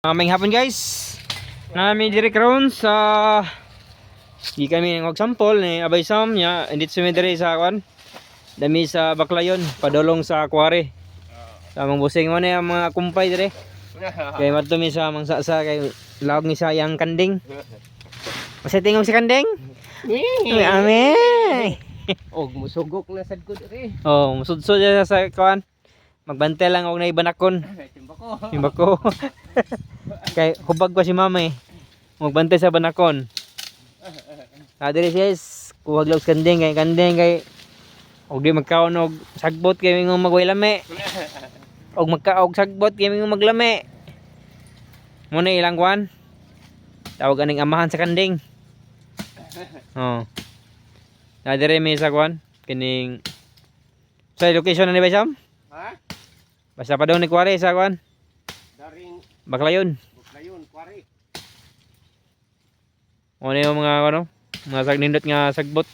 May hapon guys. Nami diri karon sa di kami nang sample ni Abay Sam nya indit sumi diri sa kwan. Dami sa Baklayon padulong sa Aquare. Sa mga busing mo ni ang mga kumpay diri. Kay madto mi sa mangsasa kay lawag ni sayang kanding. Masa tingog si kanding? Ame. Og musugok na sad ko diri. Oh, musudsod siya sa kwan. Magbantay lang og nay banakon. Timbako. Timbako. Kay hubag pa si mama eh. Magbantay sa banakon. Diri guys, kuwag lang kanding kay og di magkaon og sagbot kay mingong magway lami. Og magkaog sagbot kay mingong maglami. Mo na ilang kwan. Tawag aning amahan sa kanding. Oh. Diri may sa kwan kining sa location na ni Basam? Ha? Basta pa daw ni Kuwari sa kwan. Daring Baklayon. Buklayon, kwari. Ano yung mga ano, mga sagnindot nga sagbot.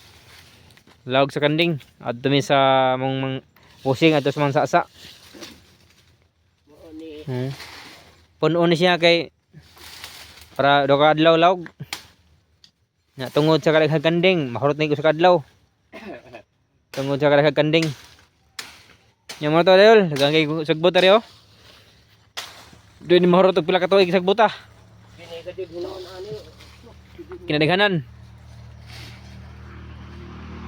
Lawag sa kanding at dumi sa mong pusing at sa mga sasa. Mo ni Puno ni siya kay para do ka adlaw lawag. Na tungod sa kadaghang kanding, mahurot na ko sa kadlaw. Tungod sa kadaghang kanding. Nya mo to dayol, daghang kay sagbot ari oh. Doon ni mahurot og pila ka tuig sagbot ah. binigay gid hunaon ani. Kinadaghanan.